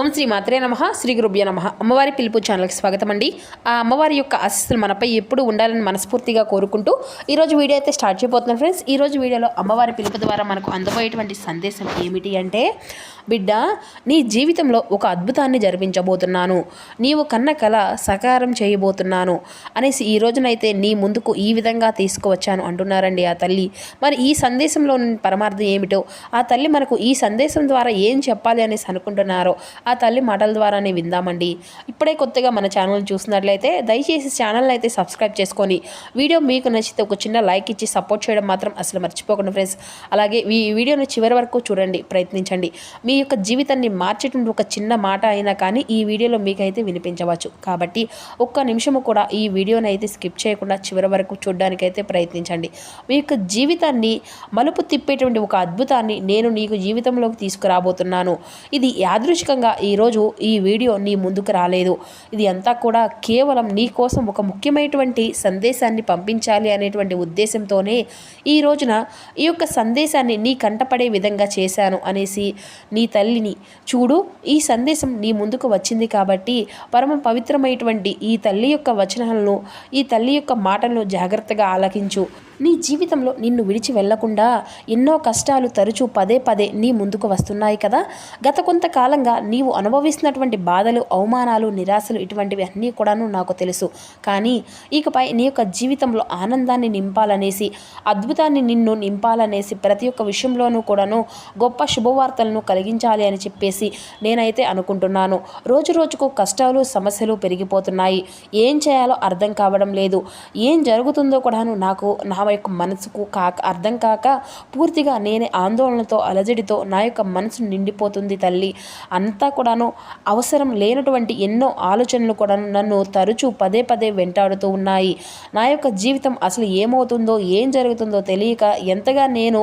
ఓం శ్రీ మాత్రే నమః శ్రీ గురుభ్యో నమః. అమ్మవారి పిలుపు ఛానల్కి స్వాగతం అండి. ఆ అమ్మవారి యొక్క ఆశీస్సులు మనపై ఎప్పుడు ఉండాలని మనస్ఫూర్తిగా కోరుకుంటూ ఈరోజు వీడియో అయితే స్టార్ట్ చేయబోతున్నాను ఫ్రెండ్స్. ఈరోజు వీడియోలో అమ్మవారి పిలుపు ద్వారా మనకు అందబోయేటువంటి సందేశం ఏమిటి అంటే, బిడ్డ, నీ జీవితంలో ఒక అద్భుతాన్ని జరిపించబోతున్నాను, నీవు కన్న కల సకారం చేయబోతున్నాను అనేసి ఈ రోజునైతే నీ ముందుకు ఈ విధంగా తీసుకువచ్చాను అంటున్నారండి ఆ తల్లి. మరి ఈ సందేశంలో పరమార్థం ఏమిటో, ఆ తల్లి మనకు ఈ సందేశం ద్వారా ఏం చెప్పాలి అనేసి అనుకుంటున్నారో ఆ తల్లి మాటల ద్వారానే విందామండి. ఇప్పుడే కొత్తగా మన ఛానల్ చూసినట్లయితే దయచేసి ఛానల్ అయితే సబ్స్క్రైబ్ చేసుకొని వీడియో మీకు నచ్చితే ఒక చిన్న లైక్ ఇచ్చి సపోర్ట్ చేయడం మాత్రం అసలు మర్చిపోకండి ఫ్రెండ్స్. అలాగే ఈ వీడియోని చివరి వరకు చూడండి, ప్రయత్నించండి. మీ యొక్క జీవితాన్ని మార్చేటువంటి ఒక చిన్న మాట అయినా కానీ ఈ వీడియోలో మీకైతే వినిపించవచ్చు. కాబట్టి ఒక్క నిమిషము కూడా ఈ వీడియోని అయితే స్కిప్ చేయకుండా చివరి వరకు చూడడానికైతే ప్రయత్నించండి. మీ యొక్క జీవితాన్ని మలుపు తిప్పేటువంటి ఒక అద్భుతాన్ని నేను నీకు జీవితంలోకి తీసుకురాబోతున్నాను. ఇది యాదృచ్ఛికంగా ఈరోజు ఈ వీడియో నీ ముందుకు రాలేదు. ఇది అంతా కూడా కేవలం నీ కోసం ఒక ముఖ్యమైనటువంటి సందేశాన్ని పంపించాలి అనేటువంటి ఉద్దేశంతోనే ఈ రోజున ఈ యొక్క సందేశాన్ని నీ కంటపడే విధంగా చేశాను అనేసి నీ తల్లిని చూడు. ఈ సందేశం నీ ముందుకు వచ్చింది కాబట్టి పరమ పవిత్రమైనటువంటి ఈ తల్లి యొక్క వచనాలను, ఈ తల్లి యొక్క మాటలను జాగ్రత్తగా ఆలకించు. నీ జీవితంలో నిన్ను విడిచి వెళ్లకుండా ఎన్నో కష్టాలు తరచూ పదే పదే నీ ముందుకు వస్తున్నాయి కదా. గత కొంతకాలంగా నీవు అనుభవిస్తున్నటువంటి బాధలు, అవమానాలు, నిరాశలు ఇటువంటివి అన్నీ కూడాను నాకు తెలుసు. కానీ ఇకపై నీ యొక్క జీవితంలో ఆనందాన్ని నింపాలనేసి, అద్భుతాన్ని నిన్ను నింపాలనేసి, ప్రతి ఒక్క విషయంలోనూ కూడాను గొప్ప శుభవార్తలను కలిగించాలి అని చెప్పేసి నేనైతే అనుకుంటున్నాను. రోజు రోజుకు కష్టాలు, సమస్యలు పెరిగిపోతున్నాయి. ఏం చేయాలో అర్థం కావడం లేదు. ఏం జరుగుతుందో కూడాను నాకు నా యొక్క మనసుకు అర్థం కాక పూర్తిగా నేనే ఆందోళనతో, అలజడితో నా యొక్క మనసు నిండిపోతుంది తల్లి. అంతా కూడాను అవసరం లేనటువంటి ఎన్నో ఆలోచనలు కూడాను నన్ను తరచూ పదే పదే వెంటాడుతూ ఉన్నాయి. నా యొక్క జీవితం అసలు ఏమవుతుందో, ఏం జరుగుతుందో తెలియక ఎంతగా నేను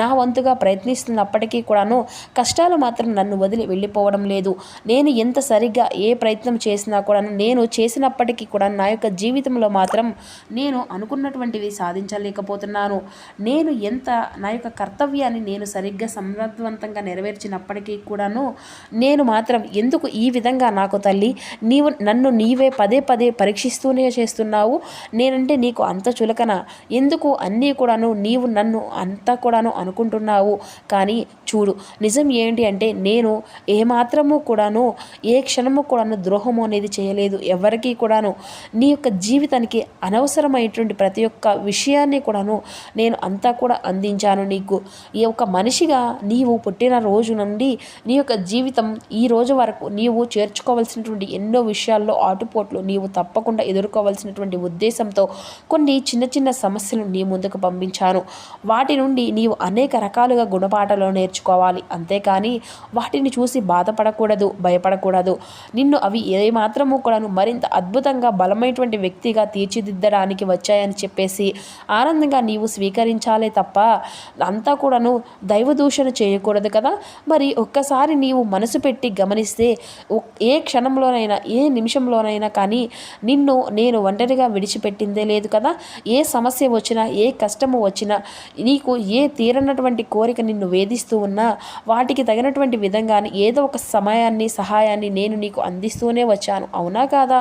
నా వంతుగా ప్రయత్నిస్తున్నప్పటికీ కూడాను కష్టాలు మాత్రం నన్ను వదిలి వెళ్ళిపోవడం లేదు. నేను ఎంత సరిగ్గా ఏ ప్రయత్నం చేసినా కూడాను, నేను చేసినప్పటికీ కూడా నా యొక్క జీవితంలో మాత్రం నేను అనుకున్నటువంటివి సాధించలేకపోతున్నాను. నేను ఎంత నా యొక్క కర్తవ్యాన్ని నేను సరిగ్గా సమర్థవంతంగా నెరవేర్చినప్పటికీ కూడాను నేను మాత్రం ఎందుకు ఈ విధంగా నాకు తల్లి నీవు నన్ను నీవే పదే పదే పరీక్షిస్తూనే చేస్తున్నావు? నేనంటే నీకు అంత చులకన? ఎందుకు అన్నీ కూడాను నీవు నన్ను అంతా కూడాను అనుకుంటున్నావు? కానీ చూడు, నిజం ఏంటి అంటే నేను ఏమాత్రము కూడాను ఏ క్షణము కూడాను ద్రోహము అనేది చేయలేదు ఎవరికీ కూడాను. నీ యొక్క జీవితానికి అనవసరమైనటువంటి ప్రతి ఒక్క విషయాన్ని కూడాను నేను అంతా కూడా అందించాను నీకు. ఈ యొక్క మనిషిగా నీవు పుట్టిన రోజు నుండి నీ యొక్క జీవితం ఈ రోజు వరకు నీవు చేర్చుకోవాల్సినటువంటి ఎన్నో విషయాల్లో ఆటుపోట్లు నీవు తప్పకుండా ఎదుర్కోవాల్సినటువంటి ఉద్దేశంతో కొన్ని చిన్న చిన్న సమస్యలు నీ ముందుకు పంపించాను. వాటి నుండి నీవు అనేక రకాలుగా గుణపాఠాలు నేర్చుకోవాలి. అంతేకాని వాటిని చూసి బాధపడకూడదు, భయపడకూడదు. నిన్ను అవి ఏమాత్రము కూడాను మరింత అద్భుతంగా బలమైనటువంటి వ్యక్తిగా తీర్చిదిద్దడానికి వచ్చాయని చెప్పేసి ఆనందంగా నీవు స్వీకరించాలే తప్ప అంతా కూడాను దైవదూషణ చేయకూడదు కదా. మరి ఒక్కసారి నీవు మనసు పెట్టి గమనిస్తే ఏ క్షణంలోనైనా, ఏ నిమిషంలోనైనా కానీ నిన్ను నేను ఒంటరిగా విడిచిపెట్టిందే లేదు కదా. ఏ సమస్య వచ్చినా, ఏ కష్టము వచ్చినా, నీకు ఏ తీరనటువంటి కోరిక నిన్ను వేధిస్తూ ఉన్నా వాటికి తగినటువంటి విధంగానే ఏదో ఒక సమయాన్ని, సహాయాన్ని నేను నీకు అందిస్తూనే వచ్చాను. అవునా కాదా?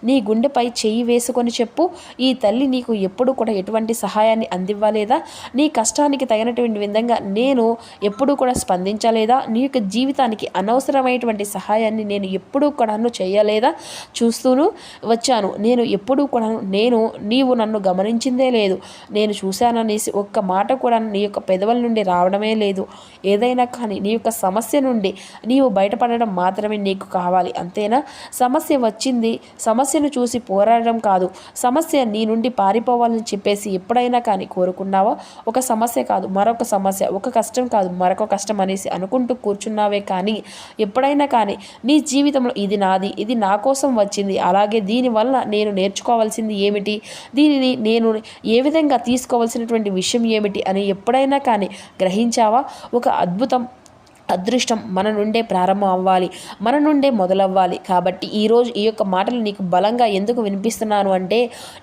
నీ గుండెపై చెయ్యి వేసుకొని చెప్పు, ఈ తల్లి నీకు ఎప్పుడు కూడా ఎటువంటి సహాయాన్ని అందివ్వలేదా? నీ కష్టానికి తగినటువంటి విధంగా నేను ఎప్పుడూ కూడా స్పందించలేదా? నీ యొక్క జీవితానికి అనవసరమైనటువంటి సహాయాన్ని నేను ఎప్పుడూ కూడాను చేయలేదా? చూస్తూను వచ్చాను. నేను ఎప్పుడూ కూడాను నీవు నన్ను గమనించిందే లేదు. నేను చూశాననేసి ఒక్క మాట కూడా నీ యొక్క పెదవుల నుండి రావడమే లేదు. ఏదైనా కానీ నీ యొక్క సమస్య నుండి నీవు బయటపడడం మాత్రమే నీకు కావాలి, అంతేనా? సమస్య వచ్చింది, సమస్యను చూసి పోరాడడం కాదు, సమస్య నీ నుండి పారిపోవాలని చెప్పేసి ఎప్పుడైనా కానీ కోరుకున్నావా? ఒక సమస్య కాదు మరొక సమస్య, ఒక కష్టం కాదు మరొక కష్టం అనేసి అనుకుంటూ కూర్చున్నావే కానీ ఎప్పుడైనా కానీ నీ జీవితంలో ఇది నాది, ఇది నా కోసం వచ్చింది, అలాగే దీనివల్ల నేను నేర్చుకోవాల్సింది ఏమిటి, దీనిని నేను ఏ విధంగా తీసుకోవాల్సినటువంటి విషయం ఏమిటి అని ఎప్పుడైనా కానీ గ్రహించావా? ఒక అద్భుతం అదృష్టం మన నుండే ప్రారంభం అవ్వాలి, మన నుండే మొదలవ్వాలి. కాబట్టి ఈరోజు ఈ యొక్క మాటలు నీకు బలంగా ఎందుకు వినిపిస్తున్నాను అంటే,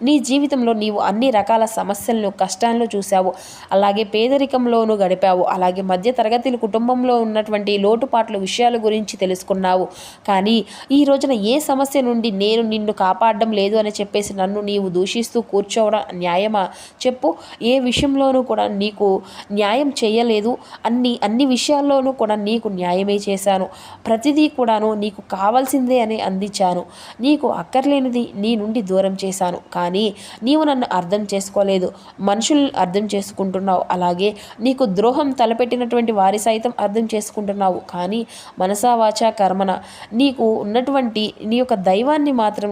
నీ జీవితంలో నీవు అన్ని రకాల సమస్యలను, కష్టాలను చూశావు, అలాగే పేదరికంలోనూ గడిపావు, అలాగే మధ్య తరగతి కుటుంబంలో ఉన్నటువంటి లోటుపాట్ల విషయాల గురించి తెలుసుకున్నావు. కానీ ఈ రోజున ఏ సమస్య నుండి నేను నిన్ను కాపాడడం లేదు అని చెప్పేసి నన్ను నీవు దూషిస్తూ కూర్చోవడం న్యాయమా చెప్పు? ఏ విషయంలోనూ కూడా నీకు న్యాయం చేయలేదు, అన్ని విషయాల్లోనూ కూడా నీకు న్యాయమే చేశాను. ప్రతిదీ కూడాను నీకు కావాల్సిందే అని అందించాను, నీకు అక్కర్లేనిది నీ నుండి దూరం చేశాను. కానీ నీవు నన్ను అర్థం చేసుకోలేదు, మనుషులను అర్థం చేసుకుంటున్నావు, అలాగే నీకు ద్రోహం తలపెట్టినటువంటి వారి సైతం అర్థం చేసుకుంటున్నావు. కానీ మనసా వాచా కర్మన నీకు ఉన్నటువంటి నీ యొక్క దైవాన్ని మాత్రం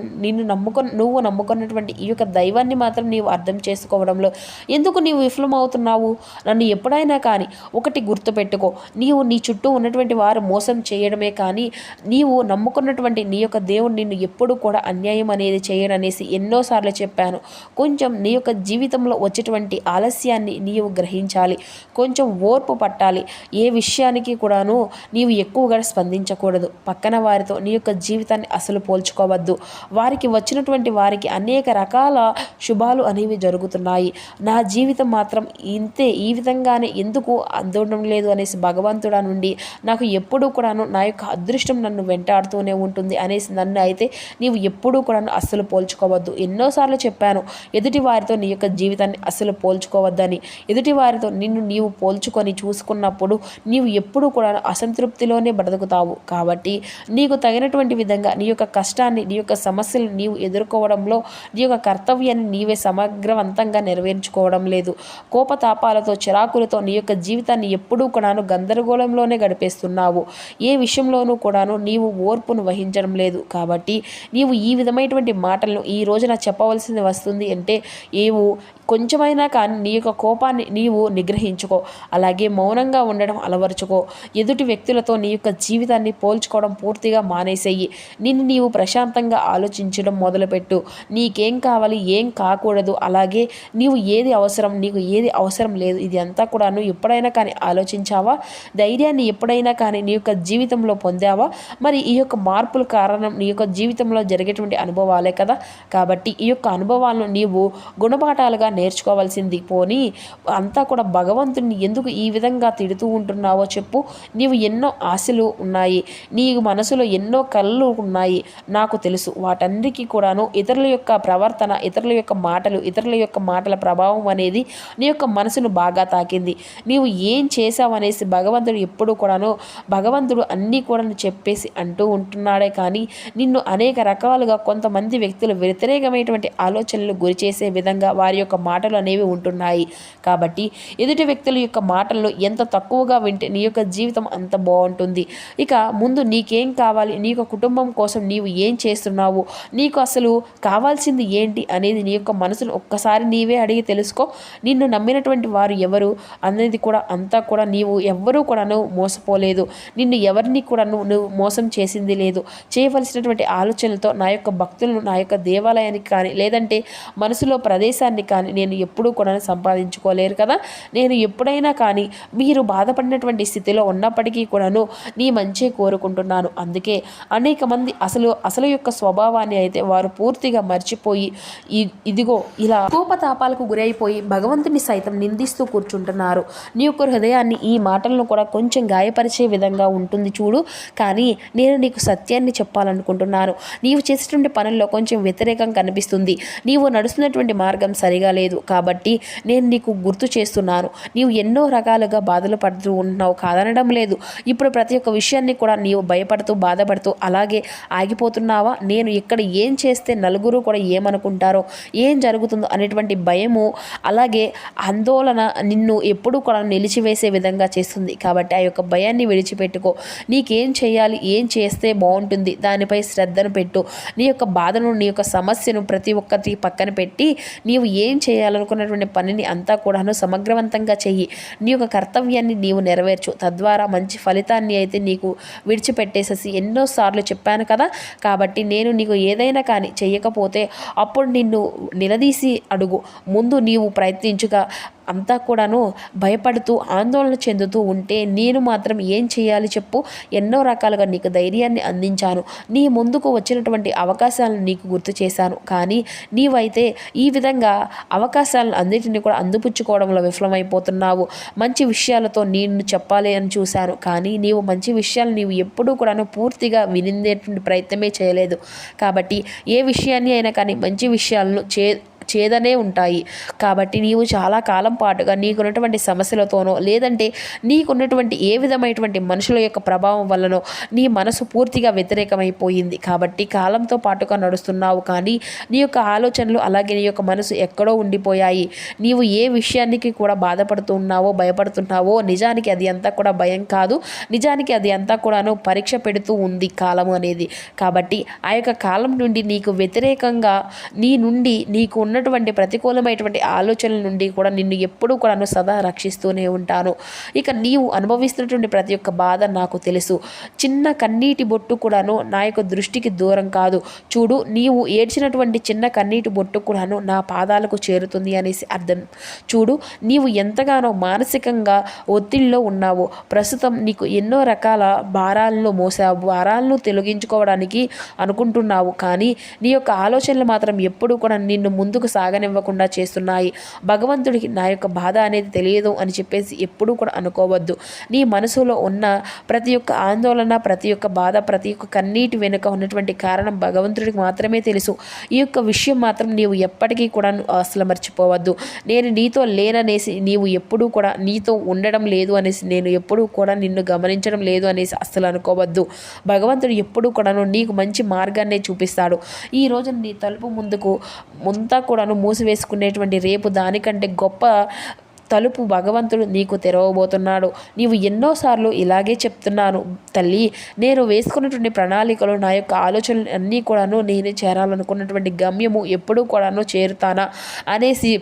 నువ్వు నమ్ముకున్నటువంటి ఈ యొక్క దైవాన్ని మాత్రం నీవు అర్థం చేసుకోవడంలో ఎందుకు నీవు విఫలమవుతున్నావు? నన్ను ఎప్పుడైనా కానీ ఒకటి గుర్తుపెట్టుకో, నీవు నీ చుట్టూ ఉన్నటువంటి వారు మోసం చేయడమే కానీ నీవు నమ్ముకున్నటువంటి నీ యొక్క దేవుడు నిన్ను ఎప్పుడు కూడా అన్యాయం అనేది చేయడనేసి ఎన్నోసార్లు చెప్పాను. కొంచెం నీ యొక్క జీవితంలో వచ్చేటువంటి ఆలస్యాన్ని నీవు గ్రహించాలి, కొంచెం ఓర్పు పట్టాలి. ఏ విషయానికి కూడాను నీవు ఎక్కువగా స్పందించకూడదు. పక్కన వారితో నీ యొక్క జీవితాన్ని అసలు పోల్చుకోవద్దు. వారికి వచ్చినటువంటి వారికి అనేక రకాల శుభాలు అనేవి జరుగుతున్నాయి, నా జీవితం మాత్రం ఇంతే, ఈ విధంగానే ఎందుకు అందడం లేదు అనేసి భగవంతుడా నుండి నాకు ఎప్పుడూ కూడాను నా యొక్క అదృష్టం నన్ను వెంటాడుతూనే ఉంటుంది అనేసి నన్ను అయితే నీవు ఎప్పుడూ కూడాను అస్సలు పోల్చుకోవద్దు. ఎన్నోసార్లు చెప్పాను, ఎదుటి వారితో నీ యొక్క జీవితాన్ని అస్సలు పోల్చుకోవద్దని. ఎదుటి వారితో నిన్ను నీవు పోల్చుకొని చూసుకున్నప్పుడు నీవు ఎప్పుడూ కూడా అసంతృప్తిలోనే బ్రతుకుతావు. కాబట్టి నీకు తగినటువంటి విధంగా నీ యొక్క కష్టాన్ని, నీ యొక్క సమస్యలు నీవు ఎదుర్కోవడంలో నీ యొక్క కర్తవ్యాన్ని నీవే సమగ్రవంతంగా నెరవేర్చుకోవడం లేదు. కోపతాపాలతో, చిరాకులతో నీ యొక్క జీవితాన్ని ఎప్పుడూ కూడాను గందరగోళంలోనే గడిపేస్తున్నావు. ఏ విషయంలోనూ కూడాను నీవు ఓర్పును వహించడం లేదు. కాబట్టి నీవు ఈ విధమైనటువంటి మాటలను ఈ రోజున చెప్పవలసింది వస్తుంది అంటే కొంచెమైనా కానీ నీ యొక్క కోపాన్ని నీవు నిగ్రహించుకో, అలాగే మౌనంగా ఉండడం అలవరుచుకో. ఎదుటి వ్యక్తులతో నీ యొక్క జీవితాన్ని పోల్చుకోవడం పూర్తిగా మానేసేయి. నిన్ను నీవు ప్రశాంతంగా ఆలోచించడం మొదలుపెట్టు. నీకేం కావాలి, ఏం కాకూడదు, అలాగే నీవు ఏది అవసరం, నీకు ఏది అవసరం లేదు, ఇది అంతా కూడా నువ్వు ఎప్పుడైనా కానీ ఆలోచించావా? ధైర్యాన్ని ఎప్పుడైనా కానీ నీ యొక్క జీవితంలో పొందావా? మరి ఈ యొక్క మార్పుల కారణం నీ యొక్క జీవితంలో జరిగేటువంటి అనుభవాలే కదా. కాబట్టి ఈ యొక్క అనుభవాలను నీవు గుణపాఠాలుగా నేర్చుకోవాల్సింది పోనీ అంతా కూడా భగవంతుని ఎందుకు ఈ విధంగా తిడుతూ ఉంటున్నావో చెప్పు. నీవు ఎన్నో ఆశలు ఉన్నాయి, నీ మనసులో ఎన్నో కళ్ళు ఉన్నాయి, నాకు తెలుసు. వాటన్నిటికీ కూడాను ఇతరుల యొక్క ప్రవర్తన, ఇతరుల యొక్క మాటల ప్రభావం అనేది నీ యొక్క మనసును బాగా తాకింది. నీవు ఏం చేశావనేసి భగవంతుడు అన్నీ కూడా చెప్పేసి అంటూ ఉంటున్నాడే కానీ నిన్ను అనేక రకాలుగా కొంతమంది వ్యక్తులు వ్యతిరేకమైనటువంటి ఆలోచనలు గురి చేసే విధంగా వారి యొక్క మాటలు అనేవి ఉంటున్నాయి. కాబట్టి ఎదుటి వ్యక్తుల యొక్క మాటలను ఎంత తక్కువగా వింటే నీ యొక్క జీవితం అంత బాగుంటుంది. ఇక ముందు నీకేం కావాలి, నీ యొక్క కుటుంబం కోసం నీవు ఏం చేస్తున్నావు, నీకు అసలు కావాల్సింది ఏంటి అనేది నీ యొక్క మనసును ఒక్కసారి నీవే అడిగి తెలుసుకో. నిన్ను నమ్మినటువంటి వారు ఎవరు అనేది కూడా అంతా కూడా నీవు ఎవ్వరూ కూడా మోసపోలేదు, నిన్ను ఎవరిని కూడా నువ్వు మోసం చేసింది లేదు. చేయవలసినటువంటి ఆలోచనలతో నా యొక్క భక్తులను, నా యొక్క దేవాలయానికి కానీ లేదంటే మనసులో ప్రదేశాన్ని కానీ నేను ఎప్పుడూ కూడా సంపాదించుకోలేరు కదా. నేను ఎప్పుడైనా కానీ మీరు బాధపడినటువంటి స్థితిలో ఉన్నప్పటికీ కూడాను నీ మంచే కోరుకుంటున్నాను. అందుకే అనేక మంది అసలు యొక్క స్వభావాన్ని అయితే వారు పూర్తిగా మర్చిపోయి ఇదిగో ఇలా కోపతాపాలకు గురైపోయి భగవంతుని సైతం నిందిస్తూ కూర్చుంటున్నారు. నీ యొక్క హృదయాన్ని ఈ మాటలను కూడా కొంచెం గాయపరిచే విధంగా ఉంటుంది చూడు. కానీ నేను నీకు సత్యాన్ని చెప్పాలనుకుంటున్నాను. నీవు చేసేటువంటి పనుల్లో కొంచెం వ్యతిరేకం కనిపిస్తుంది, నీవు నడుస్తున్నటువంటి మార్గం సరిగా లేదు. కాబట్టి నేను నీకు గుర్తు చేస్తున్నాను. నీవు ఎన్నో రకాలుగా బాధలు పడుతూ ఉంటున్నావు, కాదనడం లేదు. ఇప్పుడు ప్రతి ఒక్క విషయాన్ని కూడా నీవు భయపడుతూ బాధపడుతూ అలాగే ఆగిపోతున్నావా? నేను ఇక్కడ ఏం చేస్తే నలుగురు కూడా ఏమనుకుంటారో, ఏం జరుగుతుందో అనేటువంటి భయము అలాగే ఆందోళన నిన్ను ఎప్పుడూ కూడా నిలిచివేసే విధంగా చేస్తుంది. కాబట్టి ఆ యొక్క భయాన్ని విడిచిపెట్టుకో. నీకేం చేయాలి, ఏం చేస్తే బాగుంటుంది దానిపై శ్రద్ధను పెట్టు. నీ యొక్క బాధను, నీ యొక్క సమస్యను ప్రతి ఒక్కటి పక్కన పెట్టి నీవు ఏం చేయాలనుకున్నటువంటి పనిని అంతా కూడాను సమగ్రవంతంగా చెయ్యి. నీ యొక్క కర్తవ్యాన్ని నీవు నెరవేర్చు. తద్వారా మంచి ఫలితాన్ని అయితే నీకు విడిచిపెట్టేసేసి ఎన్నోసార్లు చెప్పాను కదా. కాబట్టి నేను నీకు ఏదైనా కానీ చెయ్యకపోతే అప్పుడు నిన్ను నిలదీసి అడుగు. ముందు నీవు ప్రయత్నించుగా అంతా కూడాను భయపడుతూ ఆందోళన చెందుతూ ఉంటే నేను మాత్రం ఏం చేయాలి చెప్పు? ఎన్నో రకాలుగా నీకు ధైర్యాన్ని అందించాను, నీ ముందుకు వచ్చినటువంటి అవకాశాలను నీకు గుర్తు చేశాను. కానీ నీవైతే ఈ విధంగా అవకాశాలను అన్నిటిని కూడా అందిపుచ్చుకోవడంలో విఫలమైపోతున్నావు. మంచి విషయాలతో నేను చెప్పాలి అని చూశాను, కానీ నీవు మంచి విషయాలు నీవు ఎప్పుడూ కూడాను పూర్తిగా వినిందేటువంటి ప్రయత్నమే చేయలేదు. కాబట్టి ఏ విషయాన్ని అయినా కానీ మంచి విషయాలను చేదనే ఉంటాయి. కాబట్టి నీవు చాలా కాలం పాటుగా నీకున్నటువంటి సమస్యలతోనో లేదంటే నీకున్నటువంటి ఏ విధమైనటువంటి మనుషుల యొక్క ప్రభావం వల్లనో నీ మనసు పూర్తిగా వ్యతిరేకమైపోయింది. కాబట్టి కాలంతో పాటుగా నడుస్తున్నావు, కానీ నీ యొక్క ఆలోచనలు అలాగే నీ యొక్క మనసు ఎక్కడో ఉండిపోయాయి. నీవు ఏ విషయానికి కూడా బాధపడుతున్నావో భయపడుతున్నావో నిజానికి అది అంతా కూడా భయం కాదు, నిజానికి అది అంతా కూడాను పరీక్ష పెడుతూ ఉంది కాలము అనేది. కాబట్టి ఆ యొక్క కాలం నుండి నీకు వ్యతిరేకంగా నీ నుండి నీకు ఉన్నటువంటి ప్రతికూలమైనటువంటి ఆలోచనల నుండి కూడా నిన్ను ఎప్పుడూ కూడాను సదా రక్షిస్తూనే ఉంటాను. ఇక నీవు అనుభవిస్తున్నటువంటి ప్రతి ఒక్క బాధ నాకు తెలుసు. చిన్న కన్నీటి బొట్టు కూడాను నా యొక్క దృష్టికి దూరం కాదు. చూడు, నీవు ఏడ్చినటువంటి చిన్న కన్నీటి బొట్టు కూడాను నా పాదాలకు చేరుతుంది అనేసి అర్థం. చూడు, నీవు ఎంతగానో మానసికంగా ఒత్తిడిలో ఉన్నావో, ప్రస్తుతం నీకు ఎన్నో రకాల భారాలను తొలగించుకోవడానికి అనుకుంటున్నావు, కానీ నీ యొక్క ఆలోచనలు మాత్రం ఎప్పుడు కూడా నిన్ను ముందుకు సాగనివ్వకుండా చేస్తున్నాయి. భగవంతుడికి నా యొక్క బాధ అనేది తెలియదు అని చెప్పేసి ఎప్పుడూ కూడా అనుకోవద్దు. నీ మనసులో ఉన్న ప్రతి ఒక్క ఆందోళన, ప్రతి ఒక్క బాధ, ప్రతి ఒక్క కన్నీటి వెనుక ఉన్నటువంటి కారణం భగవంతుడికి మాత్రమే తెలుసు. ఈ యొక్క విషయం మాత్రం నీవు ఎప్పటికీ కూడా అసలు మర్చిపోవద్దు. నేను నీతో లేననేసి, నీవు ఎప్పుడూ కూడా నీతో ఉండడం లేదు అనేసి, నేను ఎప్పుడూ కూడా నిన్ను గమనించడం లేదు అనేసి అస్సలు అనుకోవద్దు. భగవంతుడు ఎప్పుడూ కూడాను నీకు మంచి మార్గాన్నే చూపిస్తాడు. ఈ రోజు నీ తలుపు ముందుకు అంతా కూడాను మూసివేసుకునేటువంటి రేపు దానికంటే గొప్ప తలుపు భగవంతుడు నీకు తెరవబోతున్నాడు. నీవు ఎన్నోసార్లు ఇలాగే చెప్తున్నాను తల్లి, నేను వేసుకున్నటువంటి ప్రణాళికలు, నా యొక్క ఆలోచనలు అన్నీ కూడాను నేను చేరాలనుకున్నటువంటి గమ్యము ఎప్పుడూ కూడాను చేరుతానా అనేసి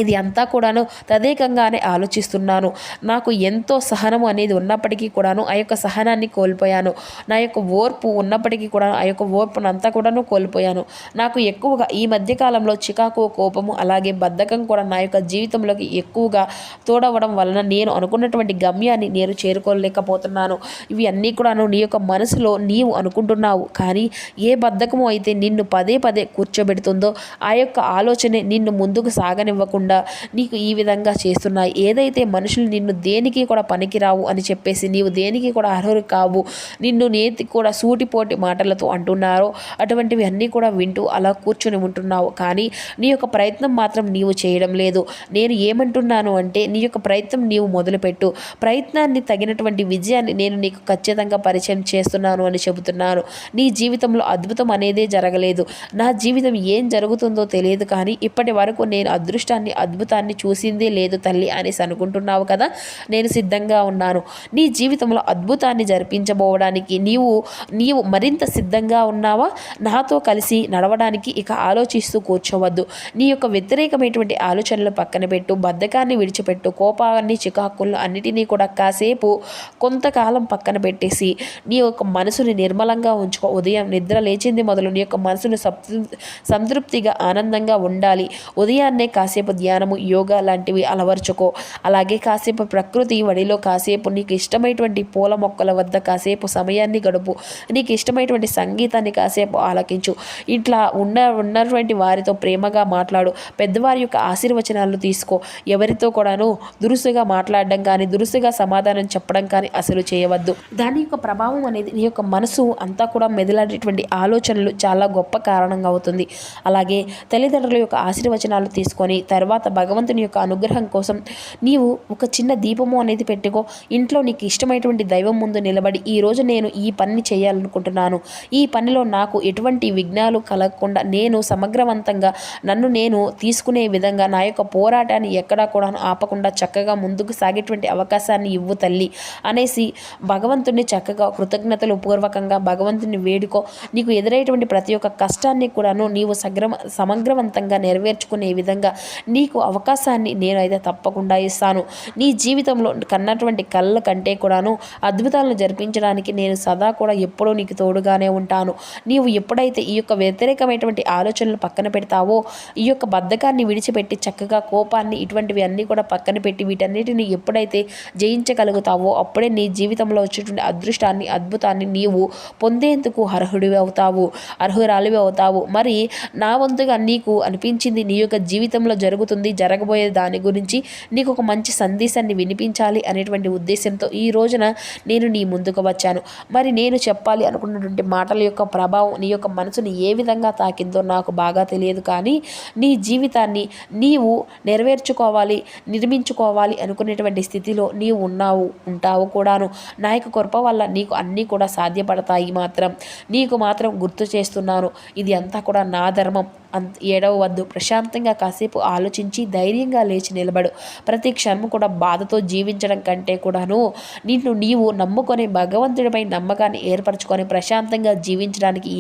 ఇది అంతా కూడాను తదేకంగానే ఆలోచిస్తున్నాను. నాకు ఎంతో సహనము అనేది ఉన్నప్పటికీ కూడాను ఆ యొక్క సహనాన్ని కోల్పోయాను. నా యొక్క ఓర్పు ఉన్నప్పటికీ కూడా ఆ యొక్క ఓర్పును అంతా కూడాను కోల్పోయాను. నాకు ఎక్కువగా ఈ మధ్యకాలంలో చికాకు, కోపము అలాగే బద్ధకం కూడా నా యొక్క జీవితంలోకి ఎక్కువగా తోడవడం వలన నేను అనుకున్నటువంటి గమ్యాన్ని నేను చేరుకోలేకపోతున్నాను. ఇవి అన్నీ కూడాను నీ యొక్క మనసులో నీవు అనుకుంటున్నావు, కానీ ఏ బద్ధకము అయితే నిన్ను పదే పదే కూర్చోబెడుతుందో ఆ యొక్క ఆలోచనే నిన్ను ముందుకు సాగనివ్వకుండా నీకు ఈ విధంగా చేస్తున్నాయి. ఏదైతే మనుషులు నిన్ను దేనికి కూడా పనికిరావు అని చెప్పేసి, నీవు దేనికి కూడా అర్హులు కావు, నిన్ను నేతి కూడా సూటిపోటి మాటలతో అంటున్నారో అటువంటివి అన్నీ కూడా వింటూ అలా కూర్చొని ఉంటున్నావు. కానీ నీ యొక్క ప్రయత్నం మాత్రం నీవు చేయడం లేదు. నేను ఏమంటున్నాను అంటే, నీ యొక్క ప్రయత్నం నీవు మొదలుపెట్టు. ప్రయత్నాన్ని తగినటువంటి విజయాన్ని నేను నీకు ఖచ్చితంగా పరిచయం చేస్తున్నాను అని చెబుతున్నాను. నీ జీవితంలో అద్భుతం అనేదే జరగలేదు. నా జీవితం ఏం జరుగుతుందో తెలియదు, కానీ ఇప్పటి వరకు నేను అద్భుతాన్ని చూసిందే లేదు తల్లి అనేసి అనుకుంటున్నావు కదా. నేను సిద్ధంగా ఉన్నాను. నీ జీవితంలో అద్భుతాన్ని జరిపించబోవడానికి నీవు మరింత సిద్ధంగా ఉన్నావా? నాతో కలిసి నడవడానికి ఇక ఆలోచిస్తూ కూర్చోవద్దు. నీ యొక్క వ్యతిరేకమైనటువంటి ఆలోచనలు పక్కన పెట్టు, బద్ధకాన్ని విడిచిపెట్టు, కోపాన్ని, చికాకులను అన్నిటినీ కూడా కాసేపు కొంతకాలం పక్కన పెట్టేసి నీ యొక్క మనసుని నిర్మలంగా ఉంచుకో. ఉదయం నిద్ర లేచింది మొదలు నీ యొక్క మనసును సంతృప్తిగా ఆనందంగా ఉండాలి. ఉదయాన్నే కాసేపు ధ్యానము, యోగా లాంటివి అలవర్చుకో. అలాగే కాసేపు ప్రకృతి వడిలో కాసేపు నీకు ఇష్టమైనటువంటి పూల మొక్కల వద్ద కాసేపు సమయాన్ని గడుపు. నీకు ఇష్టమైనటువంటి సంగీతాన్ని కాసేపు ఆలకించు. ఇట్లా ఉన్నటువంటి వారితో ప్రేమగా మాట్లాడు. పెద్దవారి యొక్క ఆశీర్వచనాలు తీసుకో. ఎవరితో కూడాను దురుసుగా మాట్లాడడం కానీ, దురుసుగా సమాధానం చెప్పడం కానీ అసలు చేయవద్దు. దాని యొక్క ప్రభావం అనేది నీ యొక్క మనసు అంతా కూడా మెదలాడేటువంటి ఆలోచనలు చాలా గొప్ప కారణంగా అవుతుంది. అలాగే తల్లిదండ్రుల యొక్క ఆశీర్వచనాలు తీసుకొని తర్వాత భగవంతుని యొక్క అనుగ్రహం కోసం నీవు ఒక చిన్న దీపము అనేది పెట్టుకో. ఇంట్లో నీకు ఇష్టమైనటువంటి దైవం ముందు నిలబడి, ఈరోజు నేను ఈ పని చేయాలనుకుంటున్నాను, ఈ పనిలో నాకు ఎటువంటి విఘ్నాలు కలగకుండా నేను సమగ్రవంతంగా నన్ను నేను తీసుకునే విధంగా నా యొక్క పోరాటాన్ని ఎక్కడా కూడా ఆపకుండా చక్కగా ముందుకు సాగేటువంటి అవకాశాన్ని ఇవ్వు తల్లి అనేసి భగవంతుని చక్కగా కృతజ్ఞతలు పూర్వకంగా భగవంతుని వేడుకో. నీకు ఎదురైనటువంటి ప్రతి ఒక్క కష్టాన్ని కూడాను నీవు సమగ్రవంతంగా నెరవేర్చుకునే విధంగా నీ నీకు అవకాశాన్ని నేనైతే తప్పకుండా ఇస్తాను. నీ జీవితంలో కన్నటువంటి కళ్ళ కంటే కూడాను అద్భుతాలను జరిపించడానికి నేను సదా కూడా ఎప్పుడూ నీకు తోడుగానే ఉంటాను. నీవు ఎప్పుడైతే ఈ యొక్క వ్యతిరేకమైనటువంటి ఆలోచనలు పక్కన పెడతావో, ఈ యొక్క బద్ధకాన్ని విడిచిపెట్టి చక్కగా కోపాన్ని ఇటువంటివి అన్నీ కూడా పక్కన పెట్టి వీటన్నిటిని ఎప్పుడైతే జయించగలుగుతావో అప్పుడే నీ జీవితంలో వచ్చేటువంటి అదృష్టాన్ని అద్భుతాన్ని నీవు పొందేందుకు అర్హురాలివి అవుతావు. మరి నా వంతుగా నీకు అనిపించింది నీ యొక్క జీవితంలో జరగబోయే దాని గురించి నీకు ఒక మంచి సందేశాన్ని వినిపించాలి అనేటువంటి ఉద్దేశంతో ఈ రోజున నేను నీ ముందుకు వచ్చాను. మరి నేను చెప్పాలి అనుకున్నటువంటి మాటల యొక్క ప్రభావం నీ యొక్క మనసుని ఏ విధంగా తాకిందో నాకు బాగా తెలియదు, కానీ నీ జీవితాన్ని నీవు నిర్మించుకోవాలి అనుకునేటువంటి స్థితిలో నీవు ఉంటావు కూడాను. నా యొక్క కృప వల్ల నీకు అన్నీ కూడా సాధ్యపడతాయి. నీకు మాత్రం గుర్తు చేస్తున్నాను, ఇది అంతా కూడా నా ధర్మం. ఏడవద్దు, ప్రశాంతంగా కాసేపు ఆలోచించి ధైర్యంగా లేచి నిలబడు. ప్రతి క్షణం కూడా బాధతో జీవించడం కంటే కూడాను నీవు నమ్ముకొని భగవంతుడిపై నమ్మకాన్ని ఏర్పరచుకొని ప్రశాంతంగా జీవించడానికి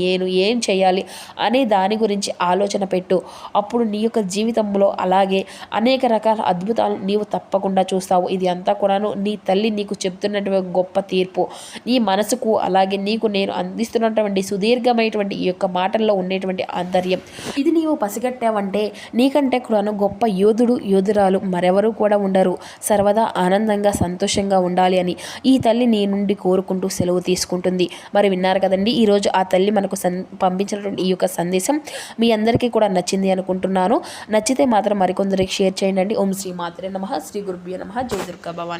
ఏం చేయాలి అనే దాని గురించి ఆలోచన పెట్టు. అప్పుడు నీ యొక్క జీవితంలో అలాగే అనేక రకాల అద్భుతాలు నీవు తప్పకుండా చూస్తావు. ఇది అంతా కూడాను నీ తల్లి నీకు చెప్తున్నటువంటి గొప్ప తీర్పు. నీ మనసుకు అలాగే నీకు నేను అందిస్తున్నటువంటి సుదీర్ఘమైనటువంటి ఈ యొక్క మాటల్లో ఉండేటువంటి ఆంతర్యం ఇది నీవు పసిగట్టావంటే నీకంటే కూడాను గొప్ప యోధురాలు మరెవరూ కూడా ఉండరు. సర్వదా ఆనందంగా సంతోషంగా ఉండాలి అని ఈ తల్లి నీ నుండి కోరుకుంటూ సెలవు తీసుకుంటుంది. మరి విన్నారు కదండి, ఈరోజు ఆ తల్లి మనకు పంపించినటువంటి ఈ యొక్క సందేశం మీ అందరికీ కూడా నచ్చింది అనుకుంటున్నాను. నచ్చితే మాత్రం మరికొందరికి షేర్ చేయండి. ఓం శ్రీ మాత్రే నమః, శ్రీ గురుభ్యో నమః, జై దుర్గా భవాని.